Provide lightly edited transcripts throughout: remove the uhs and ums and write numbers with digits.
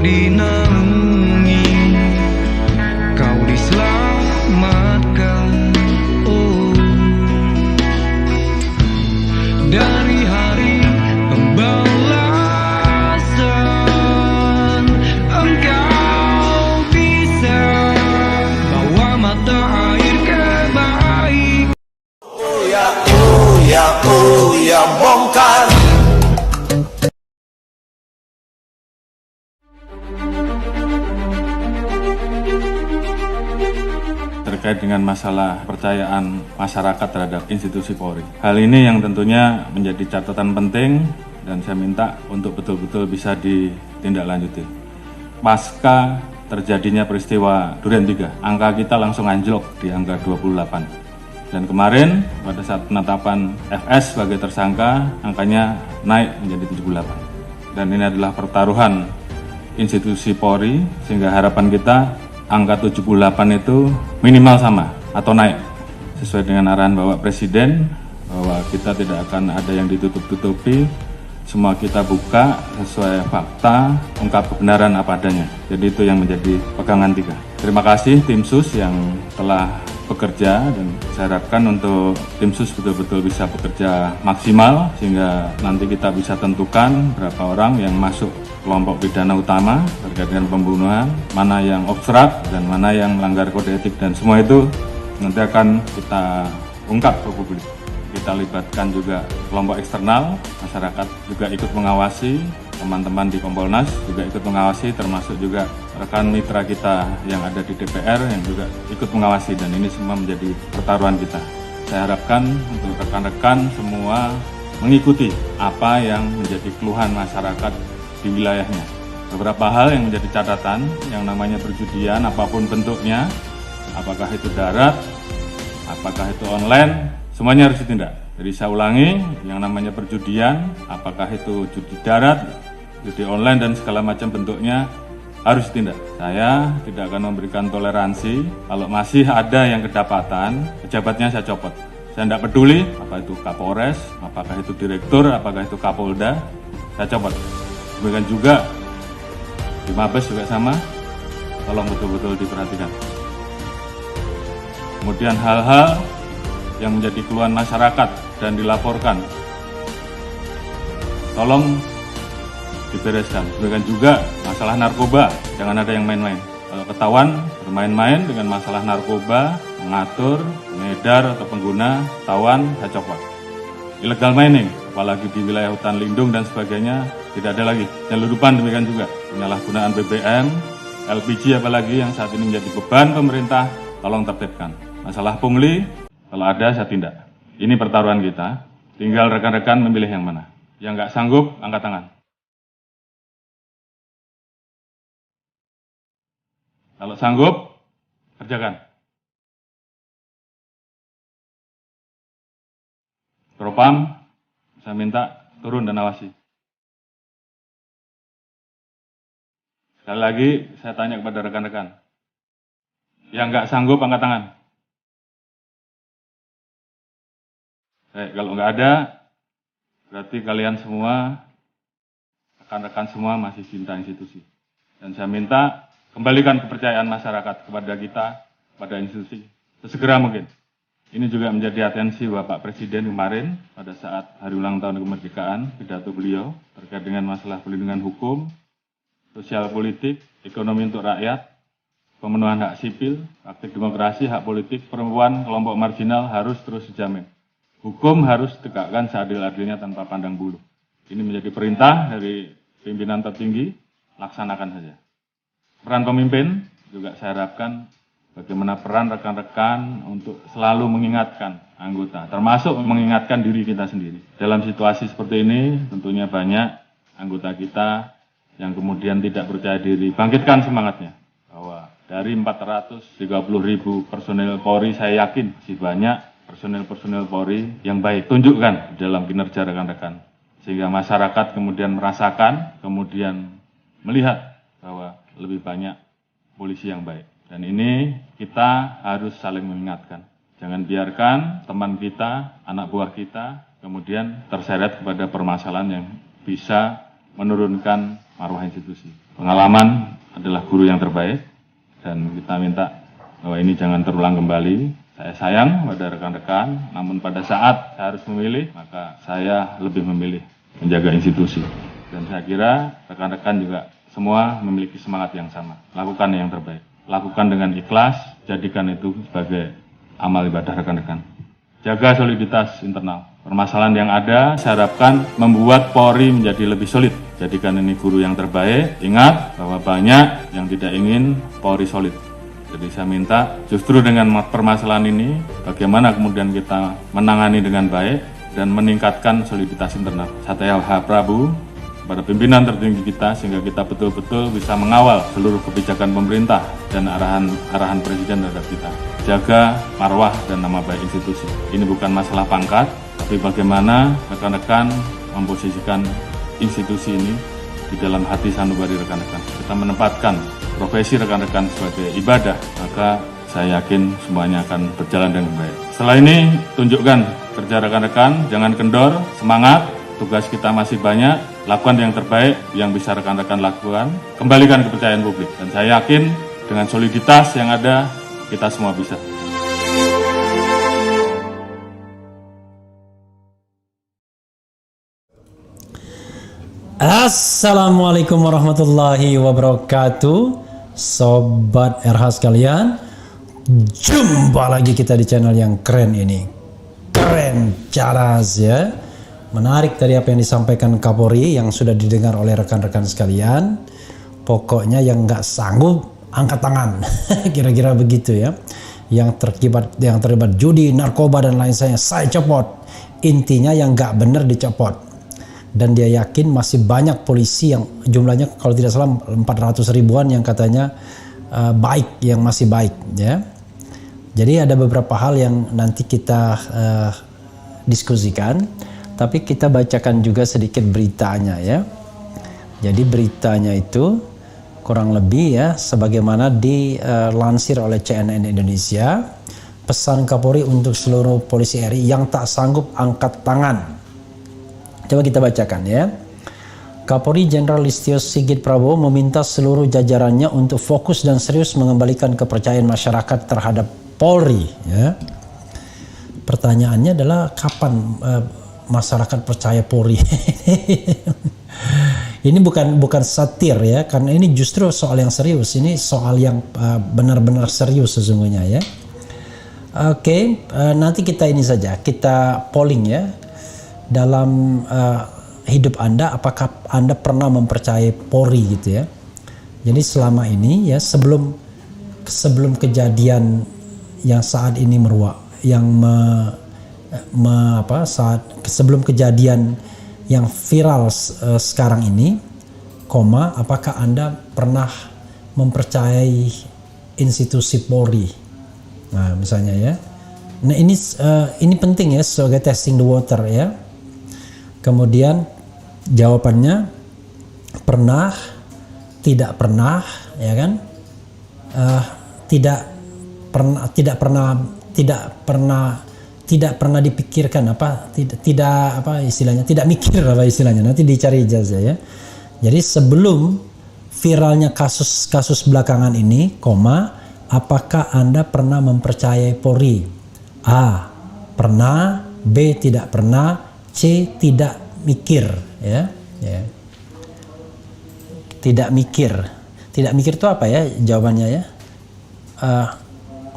dinaungi, kau diselamatkan. Oh, dari hari pembalasan engkau bisa bawa mata air kebaikan. Oh ya bongkar. Terkait dengan masalah kepercayaan masyarakat terhadap institusi Polri. Hal ini yang tentunya menjadi catatan penting dan saya minta untuk betul-betul bisa ditindaklanjuti. Pasca terjadinya peristiwa Duren 3, angka kita langsung anjlok di angka 28. Dan kemarin pada saat penetapan FS sebagai tersangka, angkanya naik menjadi 78. Dan ini adalah pertaruhan institusi Polri, sehingga harapan kita angka 78 itu minimal sama atau naik sesuai dengan arahan Bapak Presiden bahwa kita tidak akan ada yang ditutup-tutupi, semua kita buka sesuai fakta, ungkap kebenaran apa adanya. Jadi itu yang menjadi pegangan kita. Terima kasih tim sus yang telah bekerja dan saya harapkan untuk tim sus betul-betul bisa bekerja maksimal sehingga nanti kita bisa tentukan berapa orang yang masuk kelompok pidana utama terkait dengan pembunuhan, mana yang obstrak dan mana yang melanggar kode etik, dan semua itu nanti akan kita ungkap ke publik. Kita libatkan juga kelompok eksternal, masyarakat juga ikut mengawasi, teman-teman di Kompolnas juga ikut mengawasi, termasuk juga rekan mitra kita yang ada di DPR yang juga ikut mengawasi, dan ini semua menjadi pertaruhan kita. Saya harapkan untuk rekan-rekan semua mengikuti apa yang menjadi keluhan masyarakat di wilayahnya. Beberapa hal yang menjadi catatan, yang namanya perjudian apapun bentuknya, apakah itu darat, apakah itu online, semuanya harus ditindak. Jadi saya ulangi, yang namanya perjudian, apakah itu judi darat, judi online dan segala macam bentuknya harus ditindak. Saya tidak akan memberikan toleransi kalau masih ada yang kedapatan, pejabatnya saya copot. Saya tidak peduli apa itu Kapolres, apakah itu direktur, apakah itu Kapolda, saya copot. Demikian juga di Mabes juga sama, tolong betul-betul diperhatikan. Kemudian hal-hal yang menjadi keluhan masyarakat dan dilaporkan, tolong dibereskan. Demikian juga masalah narkoba, jangan ada yang main-main. Kalau ketahuan bermain-main dengan masalah narkoba, mengatur, mengedar atau pengguna, ketahuan, saya copot. Illegal mining, apalagi di wilayah hutan lindung dan sebagainya, tidak ada lagi. Penyeludupan demikian juga, penyalahgunaan BBM, LPG apalagi yang saat ini menjadi beban pemerintah, tolong tertibkan. Masalah pungli, kalau ada saya tindak. Ini pertaruhan kita, tinggal rekan-rekan memilih yang mana. Yang nggak sanggup, angkat tangan. Kalau sanggup, kerjakan. Propam, saya minta turun dan awasi. Sekali lagi, saya tanya kepada rekan-rekan. Yang nggak sanggup, angkat tangan. Kalau nggak ada, berarti kalian semua, rekan-rekan semua masih cinta institusi. Dan saya minta kembalikan kepercayaan masyarakat kepada kita, pada institusi, sesegera mungkin. Ini juga menjadi atensi Bapak Presiden kemarin pada saat hari ulang tahun kemerdekaan, pidato beliau terkait dengan masalah perlindungan hukum, sosial politik, ekonomi untuk rakyat, pemenuhan hak sipil, praktik demokrasi, hak politik, perempuan, kelompok marginal harus terus dijamin. Hukum harus ditegakkan seadil-adilnya tanpa pandang bulu. Ini menjadi perintah dari pimpinan tertinggi, laksanakan saja. Peran pemimpin juga saya harapkan bagaimana peran rekan-rekan untuk selalu mengingatkan anggota, termasuk mengingatkan diri kita sendiri. Dalam situasi seperti ini, tentunya banyak anggota kita yang kemudian tidak percaya diri. Bangkitkan semangatnya, bahwa dari 430.000 personil Polri, saya yakin masih banyak personil-personil Polri yang baik. Tunjukkan dalam kinerja rekan-rekan, sehingga masyarakat kemudian merasakan, kemudian melihat bahwa lebih banyak polisi yang baik. Dan ini kita harus saling mengingatkan. Jangan biarkan teman kita, anak buah kita, kemudian terseret kepada permasalahan yang bisa menurunkan marwah institusi. Pengalaman adalah guru yang terbaik dan kita minta bahwa ini jangan terulang kembali. Saya sayang pada rekan-rekan, namun pada saat saya harus memilih, maka saya lebih memilih menjaga institusi. Dan saya kira rekan-rekan juga semua memiliki semangat yang sama. Lakukan yang terbaik. Lakukan dengan ikhlas, jadikan itu sebagai amal ibadah rekan-rekan. Jaga soliditas internal. Permasalahan yang ada, saya harapkan membuat Polri menjadi lebih solid. Jadikan ini guru yang terbaik. Ingat bahwa banyak yang tidak ingin Polri solid. Jadi saya minta justru dengan permasalahan ini, bagaimana kemudian kita menangani dengan baik dan meningkatkan soliditas internal. Saya Prabu pada pimpinan tertinggi kita sehingga kita betul-betul bisa mengawal seluruh kebijakan pemerintah dan arahan presiden terhadap kita. Jaga marwah dan nama baik institusi. Ini bukan masalah pangkat, tapi bagaimana rekan-rekan memposisikan institusi ini di dalam hati sanubari rekan-rekan. Kita menempatkan profesi rekan-rekan sebagai ibadah, maka saya yakin semuanya akan berjalan dengan baik. Setelah ini, tunjukkan kerja rekan-rekan, jangan kendor, semangat, tugas kita masih banyak, lakukan yang terbaik yang bisa rekan-rekan lakukan, kembalikan kepercayaan publik. Dan saya yakin dengan soliditas yang ada, kita semua bisa. Assalamualaikum warahmatullahi wabarakatuh, Sobat RH sekalian. Jumpa lagi kita di channel yang keren ini. Keren caras ya. Menarik dari apa yang disampaikan Kapolri yang sudah didengar oleh rekan-rekan sekalian. Pokoknya yang nggak sanggup angkat tangan. Kira-kira begitu ya. Yang terlibat judi, narkoba dan lain sebagainya, saya copot. Intinya yang nggak benar dicopot. Dan dia yakin masih banyak polisi yang jumlahnya kalau tidak salah 400 ribuan yang katanya baik, yang masih baik ya. Jadi ada beberapa hal yang nanti kita diskusikan, tapi kita bacakan juga sedikit beritanya ya. Jadi beritanya itu kurang lebih ya sebagaimana dilansir oleh CNN Indonesia. Pesan Kapolri untuk seluruh polisi RI yang tak sanggup angkat tangan. Coba kita bacakan ya. Kapolri Jenderal Listio Sigit Prabowo meminta seluruh jajarannya untuk fokus dan serius mengembalikan kepercayaan masyarakat terhadap Polri. Ya. Pertanyaannya adalah kapan masyarakat percaya Polri? Ini bukan satir ya, karena ini justru soal yang serius. Ini soal yang benar-benar serius sesungguhnya ya. Oke, nanti kita ini saja, kita polling ya. Dalam hidup Anda, apakah Anda pernah mempercayai Polri gitu ya? Jadi selama ini ya sebelum kejadian yang saat ini meruak, yang sebelum kejadian yang viral sekarang ini, apakah Anda pernah mempercayai institusi Polri? Nah misalnya ya. Nah ini penting ya sebagai testing the water ya. Kemudian jawabannya pernah, tidak pernah, ya kan? Tidak pernah dipikirkan tidak mikir nanti dicari ijazah ya. Jadi sebelum viralnya kasus belakangan ini, apakah Anda pernah mempercayai Polri? A. Pernah, B. Tidak pernah, C. Tidak mikir ya. Tidak mikir itu apa ya jawabannya ya?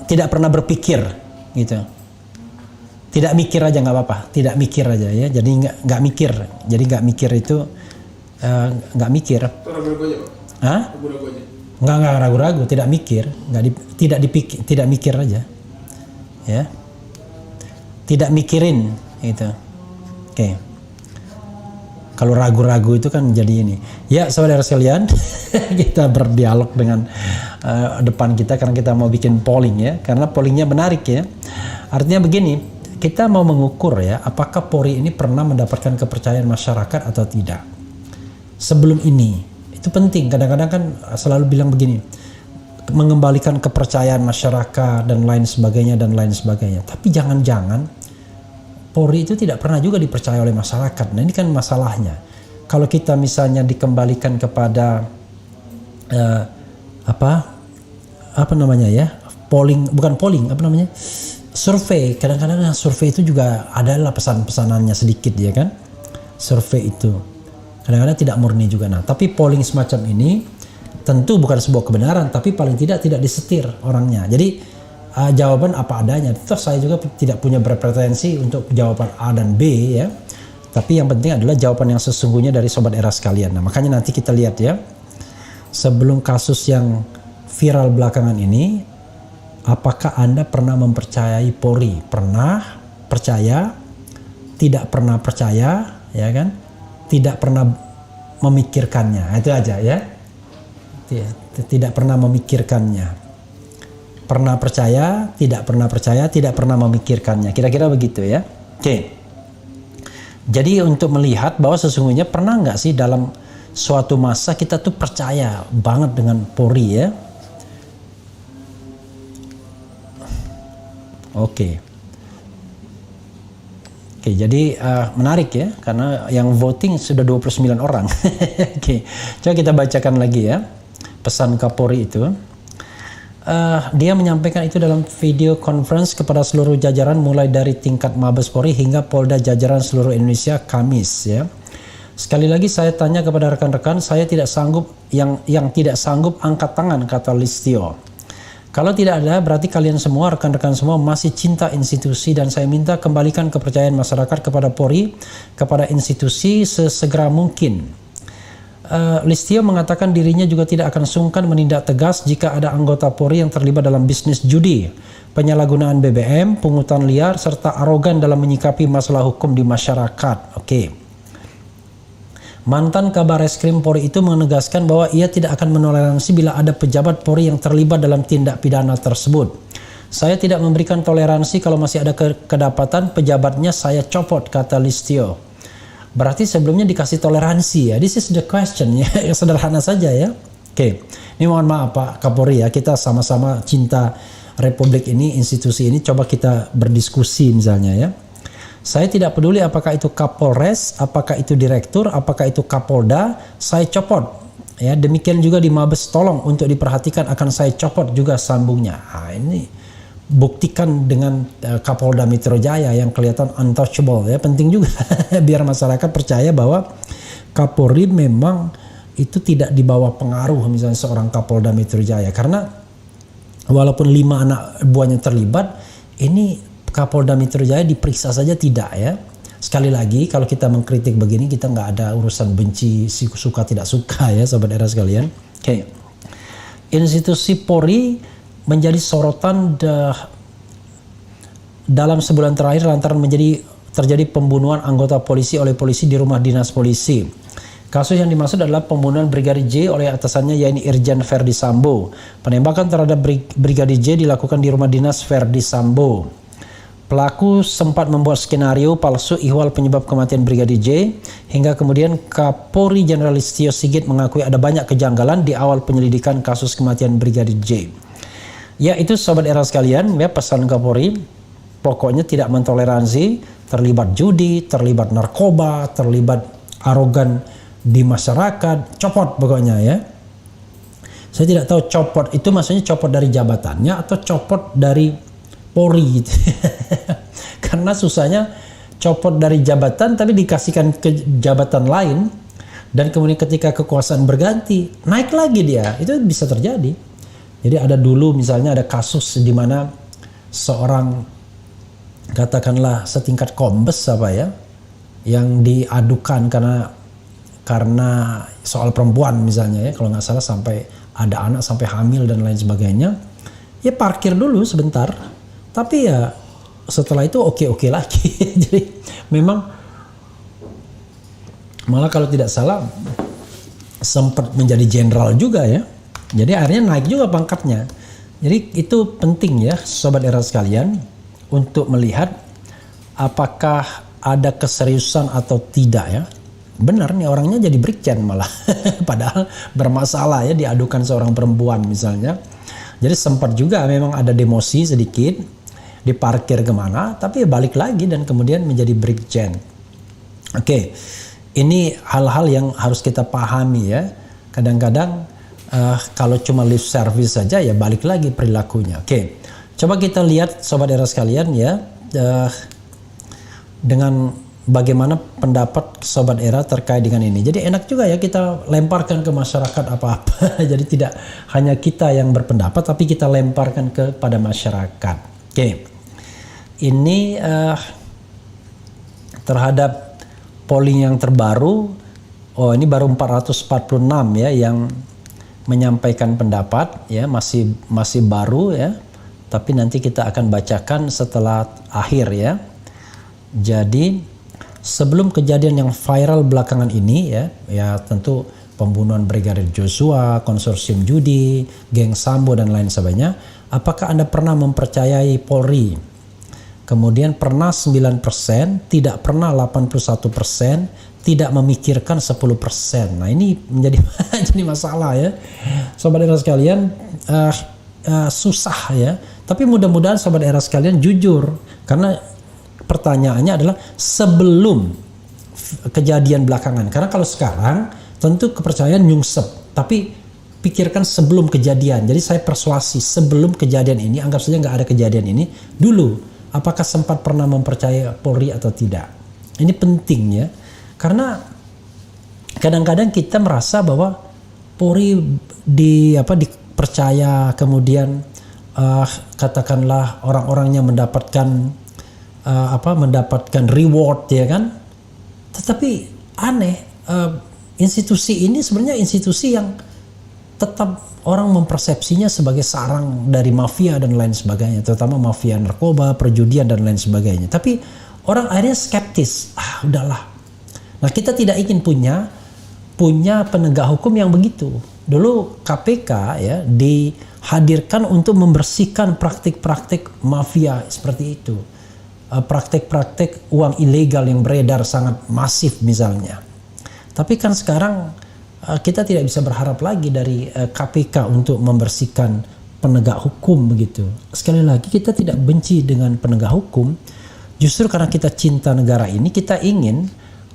Tidak pernah berpikir gitu. Tidak mikir aja nggak apa-apa, tidak mikir aja ya. Jadi nggak mikir. Jadi nggak mikir itu nggak mikir. Ragu-ragu aja, Pak. Hah? Ragu-ragu aja. Nggak ragu-ragu, tidak mikir, tidak mikir aja ya. Tidak mikirin itu. Oke. Kalau ragu-ragu itu kan jadi ini. Ya, saudara sekalian, kita berdialog dengan depan kita karena kita mau bikin polling ya. Karena pollingnya menarik ya. Artinya begini, kita mau mengukur ya, apakah Polri ini pernah mendapatkan kepercayaan masyarakat atau tidak. Sebelum ini, itu penting. Kadang-kadang kan selalu bilang begini, mengembalikan kepercayaan masyarakat dan lain sebagainya. Tapi jangan-jangan Polri itu tidak pernah juga dipercaya oleh masyarakat. Nah ini kan masalahnya. kalau kita misalnya dikembalikan kepada apa namanya ya, survei. Kadang-kadang survei itu juga adalah pesan-pesanannya sedikit ya kan, survei itu kadang-kadang tidak murni juga. Nah, tapi polling semacam ini tentu bukan sebuah kebenaran, tapi paling tidak disetir orangnya. Jadi jawaban apa adanya. Terus saya juga tidak punya berpretensi untuk jawaban A dan B ya. Tapi yang penting adalah jawaban yang sesungguhnya dari Sobat Era sekalian. Nah, makanya nanti kita lihat ya. Sebelum kasus yang viral belakangan ini, apakah Anda pernah mempercayai Polri? Pernah percaya? Tidak pernah percaya, ya kan? Tidak pernah memikirkannya. Itu aja ya. Tidak pernah memikirkannya. Pernah percaya, tidak pernah memikirkannya. Kira-kira begitu ya. Oke. Jadi untuk melihat bahwa sesungguhnya pernah nggak sih dalam suatu masa kita tuh percaya banget dengan Polri ya. Oke, jadi menarik ya, karena yang voting sudah 29 orang. Oke, coba kita bacakan lagi ya pesan Kapolri itu. Dia menyampaikan itu dalam video conference kepada seluruh jajaran mulai dari tingkat Mabes Polri hingga Polda jajaran seluruh Indonesia Kamis ya. Sekali lagi saya tanya kepada rekan-rekan, saya tidak sanggup yang tidak sanggup angkat tangan, kata Listio. Kalau tidak ada, berarti kalian semua, rekan-rekan semua masih cinta institusi, dan saya minta kembalikan kepercayaan masyarakat kepada Polri, kepada institusi sesegera mungkin. Listio mengatakan dirinya juga tidak akan sungkan menindak tegas jika ada anggota Polri yang terlibat dalam bisnis judi, penyalahgunaan BBM, pungutan liar, serta arogan dalam menyikapi masalah hukum di masyarakat. Oke. Mantan Kabar Reskrim Polri itu menegaskan bahwa ia tidak akan menoleransi bila ada pejabat Polri yang terlibat dalam tindak pidana tersebut. Saya tidak memberikan toleransi kalau masih ada kedapatan pejabatnya saya copot, kata Listio. Berarti sebelumnya dikasih toleransi ya. This is the question ya. Sederhana saja ya. Oke. Ini mohon maaf Pak Kapolri ya. Kita sama-sama cinta Republik ini, institusi ini. Coba kita berdiskusi misalnya ya. Saya tidak peduli apakah itu Kapolres, apakah itu Direktur, apakah itu Kapolda, saya copot. Ya, demikian juga di Mabes, tolong untuk diperhatikan, akan saya copot juga sambungnya. Nah, ini buktikan dengan Kapolda Metro Jaya yang kelihatan untouchable ya, penting juga biar masyarakat percaya bahwa Kapolri memang itu tidak di bawah pengaruh misalnya seorang Kapolda Metro Jaya, karena walaupun 5 anak buahnya terlibat, ini Kapolda Metro Jaya diperiksa saja tidak ya. Sekali lagi kalau kita mengkritik begini, kita nggak ada urusan benci, suka tidak suka ya Sobat Era sekalian. Oke. Institusi Polri menjadi sorotan dalam sebulan terakhir lantaran terjadi pembunuhan anggota polisi oleh polisi di rumah dinas polisi. Kasus yang dimaksud adalah pembunuhan Brigadir J oleh atasannya yaitu Irjen Verdi Sambo. Penembakan terhadap Brigadir J dilakukan di rumah dinas Verdi Sambo. Pelaku sempat membuat skenario palsu ihwal penyebab kematian Brigadir J, hingga kemudian Kapolri Jenderal Listio Sigit mengakui ada banyak kejanggalan di awal penyelidikan kasus kematian Brigadir J. Ya, itu Sobat Era sekalian ya, pesan Kapolri. Pokoknya tidak mentoleransi terlibat judi, terlibat narkoba, terlibat arogan di masyarakat, copot pokoknya ya. Saya tidak tahu copot itu maksudnya copot dari jabatannya atau copot dari Polri gitu. Karena susahnya copot dari jabatan tapi dikasihkan ke jabatan lain, dan kemudian ketika kekuasaan berganti naik lagi dia, itu bisa terjadi. Jadi ada dulu misalnya ada kasus di mana seorang katakanlah setingkat kombes apa ya yang diadukan karena soal perempuan misalnya ya, kalau nggak salah sampai ada anak sampai hamil dan lain sebagainya, ya parkir dulu sebentar. Tapi ya setelah itu oke lagi. Jadi memang malah kalau tidak salah sempat menjadi jenderal juga ya. Jadi akhirnya naik juga pangkatnya. Jadi itu penting ya Sobat Era sekalian untuk melihat apakah ada keseriusan atau tidak ya. Benar nih orangnya jadi brigjen malah. Padahal bermasalah ya, diadukan seorang perempuan misalnya. Jadi sempat juga memang ada demosi sedikit, diparkir kemana, tapi balik lagi dan kemudian menjadi brigjen. Oke, ini hal-hal yang harus kita pahami ya. Kadang-kadang kalau cuma lip service saja ya balik lagi perilakunya. Oke, coba kita lihat sobat era sekalian ya, dengan bagaimana pendapat sobat era terkait dengan ini. Jadi enak juga ya kita lemparkan ke masyarakat apa-apa. Jadi tidak hanya kita yang berpendapat, tapi kita lemparkan kepada masyarakat. Oke, ini terhadap polling yang terbaru, ini baru 446 ya yang menyampaikan pendapat ya, masih baru ya. Tapi nanti kita akan bacakan setelah akhir ya. Jadi sebelum kejadian yang viral belakangan ini ya tentu pembunuhan Brigadir Joshua, konsorsium judi, geng Sambo dan lain sebagainya, apakah Anda pernah mempercayai Polri? Kemudian pernah 9%, tidak pernah 81%, tidak memikirkan 10%. Nah ini menjadi jadi masalah ya. Sobat era sekalian, susah ya. Tapi mudah-mudahan sobat era sekalian jujur. Karena pertanyaannya adalah sebelum kejadian belakangan. Karena kalau sekarang tentu kepercayaan nyungsep. Tapi pikirkan sebelum kejadian. Jadi saya persuasi sebelum kejadian ini, anggap saja nggak ada kejadian ini, dulu apakah sempat pernah mempercayai Polri atau tidak. Ini penting ya. Karena kadang-kadang kita merasa bahwa Polri dipercaya, kemudian katakanlah orang-orangnya mendapatkan reward ya kan. Tetapi aneh, institusi ini sebenarnya institusi yang tetap orang mempersepsinya sebagai sarang dari mafia dan lain sebagainya, terutama mafia narkoba, perjudian dan lain sebagainya. Tapi orang akhirnya skeptis, udahlah. Nah kita tidak ingin punya penegak hukum yang begitu. Dulu KPK ya dihadirkan untuk membersihkan praktik-praktik mafia seperti itu, praktik-praktik uang ilegal yang beredar sangat masif misalnya. Tapi kan sekarang kita tidak bisa berharap lagi dari KPK untuk membersihkan penegak hukum begitu. Sekali lagi kita tidak benci dengan penegak hukum, justru karena kita cinta negara ini, kita ingin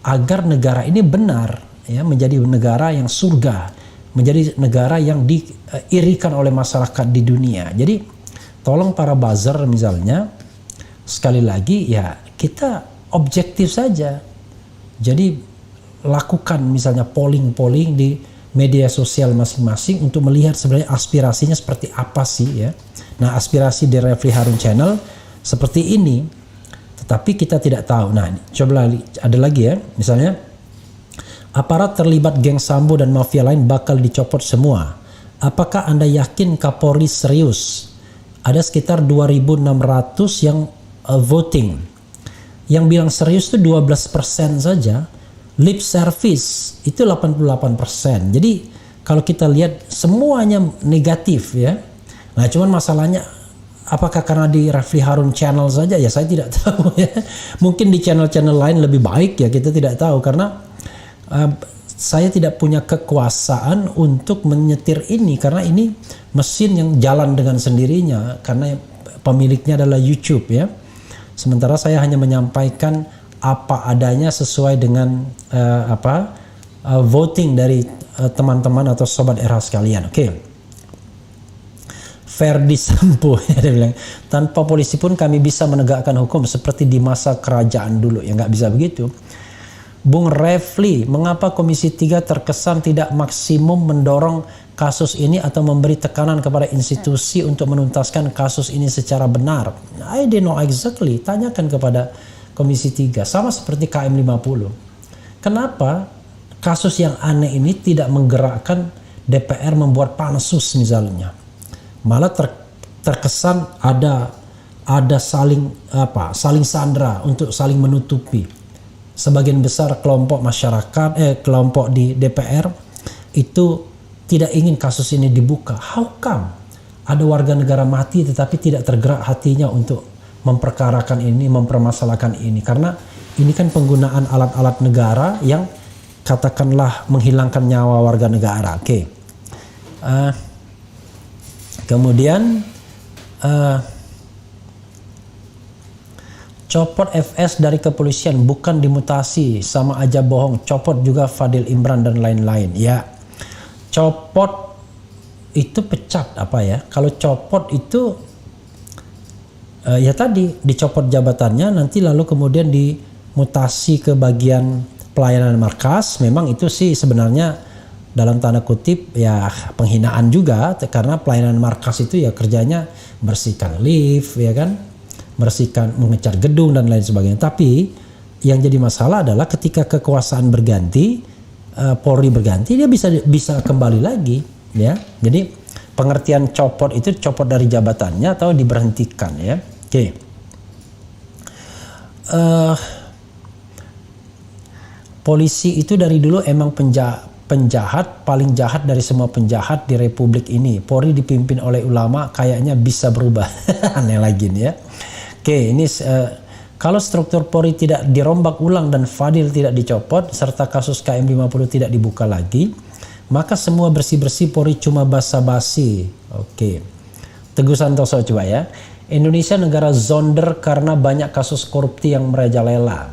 agar negara ini benar ya, menjadi negara yang surga, menjadi negara yang diirikan oleh masyarakat di dunia. Jadi tolong para buzzer misalnya, sekali lagi ya kita objektif saja. Jadi lakukan misalnya polling di media sosial masing-masing untuk melihat sebenarnya aspirasinya seperti apa sih ya. Nah aspirasi di Refli Harun Channel seperti ini, tetapi kita tidak tahu. Nah coba ada lagi ya, misalnya aparat terlibat geng Sambo dan mafia lain bakal dicopot semua. Apakah Anda yakin Kapolri serius? Ada sekitar 2.600 yang voting. Yang bilang serius itu 12% saja. Lip service itu 88%. Jadi kalau kita lihat semuanya negatif ya. Nah cuman masalahnya apakah karena di Refli Harun Channel saja ya, saya tidak tahu ya. Mungkin di channel-channel lain lebih baik ya, kita tidak tahu. Karena saya tidak punya kekuasaan untuk menyetir ini, karena ini mesin yang jalan dengan sendirinya karena pemiliknya adalah YouTube ya. Sementara saya hanya menyampaikan apa adanya sesuai dengan voting dari teman-teman atau sobat era sekalian. Oke. Ferdi Sambo dia bilang, tanpa polisi pun kami bisa menegakkan hukum seperti di masa kerajaan dulu. Ya nggak bisa begitu. Bung Refli, mengapa Komisi 3 terkesan tidak maksimum mendorong kasus ini atau memberi tekanan kepada institusi untuk menuntaskan kasus ini secara benar? I don't know exactly. Tanyakan kepada Komisi 3, sama seperti KM 50. Kenapa kasus yang aneh ini tidak menggerakkan DPR membuat pansus misalnya? Malah terkesan ada saling sandra untuk saling menutupi. Sebagian besar kelompok masyarakat, kelompok di DPR itu tidak ingin kasus ini dibuka. How come? Ada warga negara mati tetapi tidak tergerak hatinya untuk memperkarakan ini, mempermasalahkan ini, karena ini kan penggunaan alat-alat negara yang katakanlah menghilangkan nyawa warga negara. Oke. Kemudian Copot FS dari kepolisian bukan dimutasi, sama aja bohong. Copot juga Fadil Imran dan lain-lain. Ya, copot itu pecat apa ya? Kalau copot itu ya tadi dicopot jabatannya, nanti lalu kemudian dimutasi ke bagian pelayanan markas. Memang itu sih sebenarnya dalam tanda kutip ya penghinaan juga, karena pelayanan markas itu ya kerjanya bersihkan lift ya kan, bersihkan, mengecat gedung dan lain sebagainya. Tapi yang jadi masalah adalah ketika kekuasaan berganti, Polri berganti, dia bisa kembali lagi ya. Jadi pengertian copot itu copot dari jabatannya atau diberhentikan ya. Oke. Polisi itu dari dulu emang penjahat paling jahat dari semua penjahat di Republik ini. Polri dipimpin oleh ulama kayaknya bisa berubah. Aneh lagi nih ya. Oke, ini kalau struktur Polri tidak dirombak ulang dan Fadil tidak dicopot serta kasus KM50 tidak dibuka lagi, maka semua bersih-bersih Polri cuma basa-basi. Oke. Teguh Santoso coba ya. Indonesia negara zonder karena banyak kasus korupsi yang merajalela.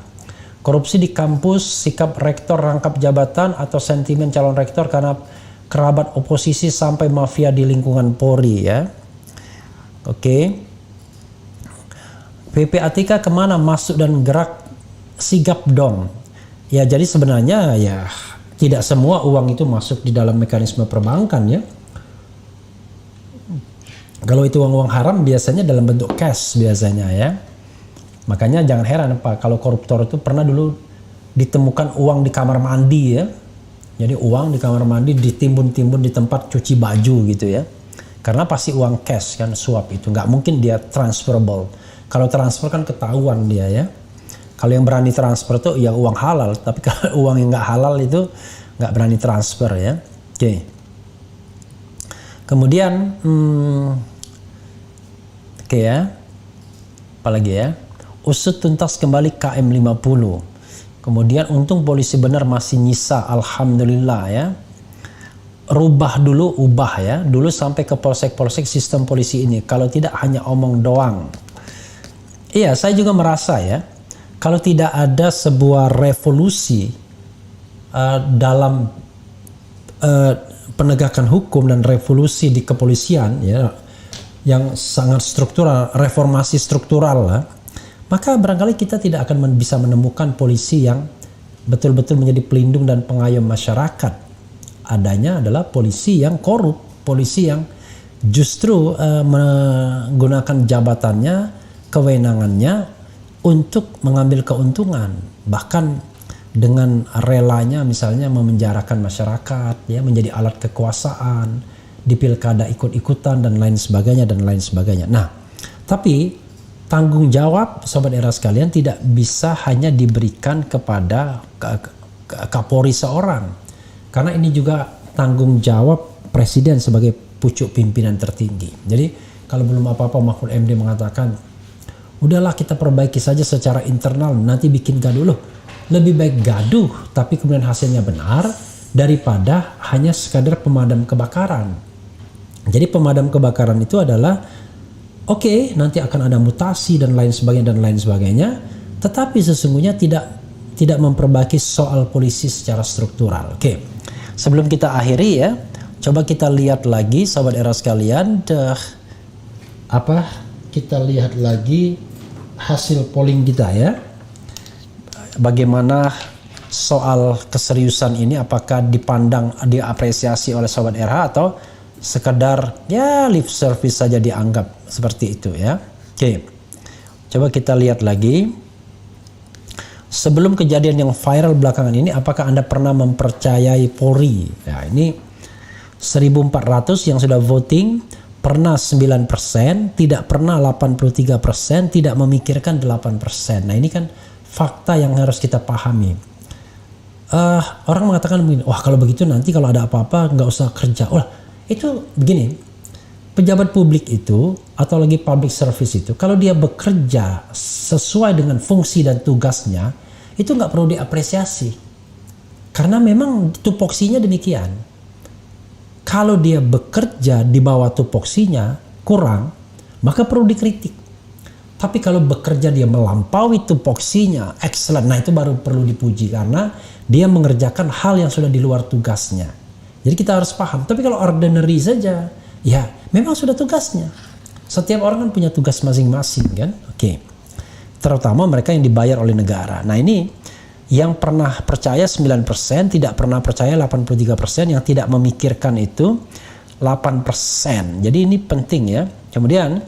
Korupsi di kampus, sikap rektor rangkap jabatan atau sentimen calon rektor karena kerabat oposisi sampai mafia di lingkungan Polri ya. Oke. PPATK kemana masuk dan gerak sigap dong. Ya jadi sebenarnya ya tidak semua uang itu masuk di dalam mekanisme perbankan ya. Kalau itu uang-uang haram biasanya dalam bentuk cash biasanya ya. Makanya jangan heran Pak kalau koruptor itu pernah dulu ditemukan uang di kamar mandi ya. Jadi uang di kamar mandi ditimbun-timbun di tempat cuci baju gitu ya. Karena pasti uang cash kan, suap itu nggak mungkin dia transferable. Kalau transfer kan ketahuan dia ya. Kalau yang berani transfer itu ya uang halal, tapi kalau uang yang nggak halal itu nggak berani transfer ya. Oke. Kemudian oke ya. Apalagi ya? Usut tuntas kembali KM50. Kemudian untung polisi benar masih nyisa, alhamdulillah ya. Rubah dulu, ubah ya. Dulu sampai ke polsek-polsek sistem polisi ini. Kalau tidak hanya omong doang. Iya, saya juga merasa ya. Kalau tidak ada sebuah revolusi dalam penegakan hukum dan revolusi di kepolisian ya, yang sangat struktural, reformasi struktural lah, maka barangkali kita tidak akan bisa menemukan polisi yang betul-betul menjadi pelindung dan pengayom masyarakat. Adanya adalah polisi yang korup, polisi yang justru menggunakan jabatannya, kewenangannya untuk mengambil keuntungan, bahkan dengan relanya misalnya memenjarakan masyarakat ya, menjadi alat kekuasaan di pilkada, ikut-ikutan dan lain sebagainya dan lain sebagainya. Nah, tapi tanggung jawab Sobat Era sekalian tidak bisa hanya diberikan kepada Kapolri seorang, karena ini juga tanggung jawab Presiden sebagai pucuk pimpinan tertinggi. Jadi kalau belum apa-apa Mahfud MD mengatakan udahlah kita perbaiki saja secara internal, nanti bikin gaduh. Loh, lebih baik gaduh tapi kemudian hasilnya benar daripada hanya sekadar pemadam kebakaran. Jadi pemadam kebakaran itu adalah oke, nanti akan ada mutasi dan lain sebagainya, tetapi sesungguhnya tidak memperbaiki soal polisi secara struktural. Oke. Sebelum kita akhiri ya, coba kita lihat lagi Sobat Era sekalian, kita lihat lagi hasil polling kita ya. Bagaimana soal keseriusan ini, apakah dipandang, diapresiasi oleh Sobat RH atau sekedar ya lip service saja dianggap seperti itu ya. Oke. Coba kita lihat lagi. Sebelum kejadian yang viral belakangan ini, apakah Anda pernah mempercayai Polri? Ya, ini 1.400 yang sudah voting, pernah 9%, tidak pernah 83%, tidak memikirkan 8%. Nah ini kan fakta yang harus kita pahami. Orang mengatakan begini, wah kalau begitu nanti kalau ada apa-apa nggak usah kerja. Wah itu begini, pejabat publik itu atau lagi public service itu kalau dia bekerja sesuai dengan fungsi dan tugasnya itu nggak perlu diapresiasi, karena memang tupoksinya demikian. Kalau dia bekerja di bawah tupoksinya kurang, maka perlu dikritik. Tapi kalau bekerja dia melampaui tupoksinya, excellent. Nah itu baru perlu dipuji karena dia mengerjakan hal yang sudah di luar tugasnya. Jadi kita harus paham. Tapi kalau ordinary saja, ya memang sudah tugasnya. Setiap orang kan punya tugas masing-masing kan. Oke. Terutama mereka yang dibayar oleh negara. Nah ini yang pernah percaya 9%, tidak pernah percaya 83%, yang tidak memikirkan itu 8%. Jadi ini penting ya. Kemudian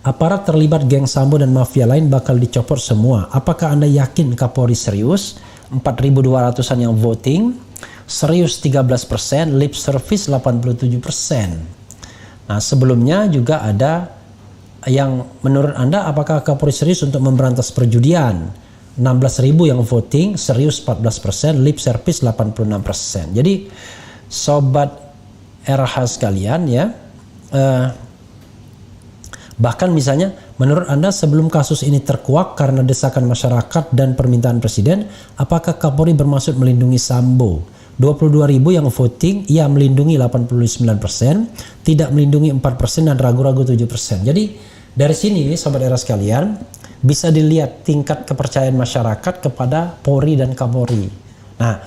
aparat terlibat geng Sambo dan mafia lain bakal dicopot semua. Apakah Anda yakin Kapolri serius? 4.200-an yang voting, serius 13%, lip service 87%. Nah sebelumnya juga ada yang menurut Anda apakah Kapolri serius untuk memberantas perjudian? 16.000 yang voting, serius 14%, lip service 86%. Jadi sobat RH sekalian ya, bahkan misalnya menurut Anda sebelum kasus ini terkuak karena desakan masyarakat dan permintaan presiden, apakah Kapolri bermaksud melindungi Sambo? 22.000 yang voting, ia melindungi 89%, tidak melindungi 4% dan ragu-ragu 7%. Jadi dari sini sobat era sekalian bisa dilihat tingkat kepercayaan masyarakat kepada Polri dan Kapolri. Nah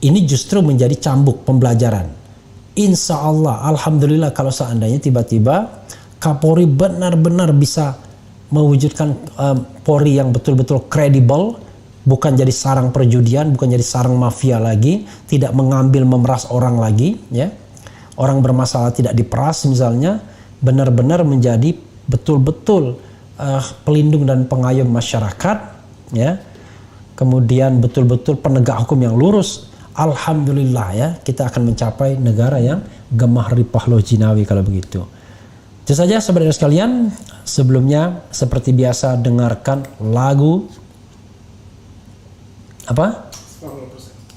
ini justru menjadi cambuk pembelajaran. Insya Allah, alhamdulillah kalau seandainya tiba-tiba Kapolri benar-benar bisa mewujudkan Polri yang betul-betul kredibel, bukan jadi sarang perjudian, bukan jadi sarang mafia lagi, tidak mengambil memeras orang lagi, ya. Orang bermasalah tidak diperas misalnya, benar-benar menjadi betul-betul pelindung dan pengayom masyarakat, ya. Kemudian betul-betul penegak hukum yang lurus. Alhamdulillah ya, kita akan mencapai negara yang gemah ripah loh jinawi kalau begitu. Itu saja saudara sekalian, sebelumnya seperti biasa dengarkan lagu apa?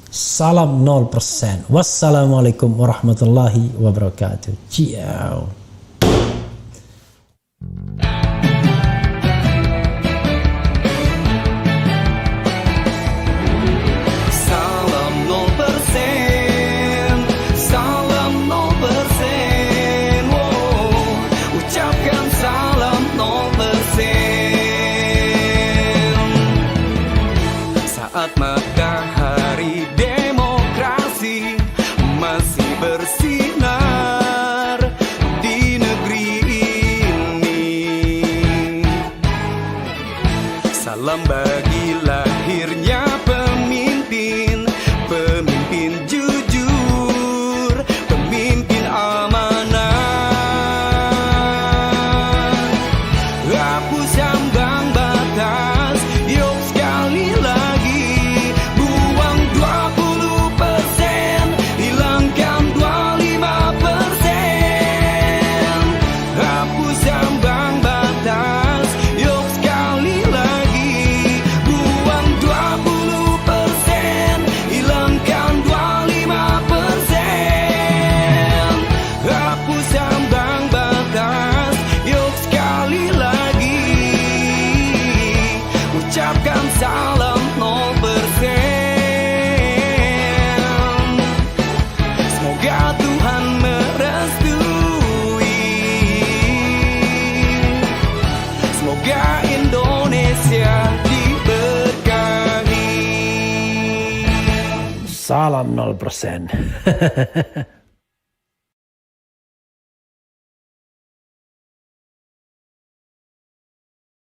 Salam 0%. Wassalamualaikum warahmatullahi wabarakatuh. Ciao. Saat matahari demokrasi masih bersinar di negeri ini, salam bagi lahirnya pemimpin, pemimpin jujur, pemimpin amanah. Hapus ambang batas, yuk sekali lagi buang 20%, hilangkan 25%. Hapus ambang batas, yuk sekali lagi buang 20%, hilangkan 25%. Hapus ambang batas, yuk sekali lagi ucapkan salam 0%. Semoga Tuhan merestui, semoga Indonesia diberkahi. Salam 0%.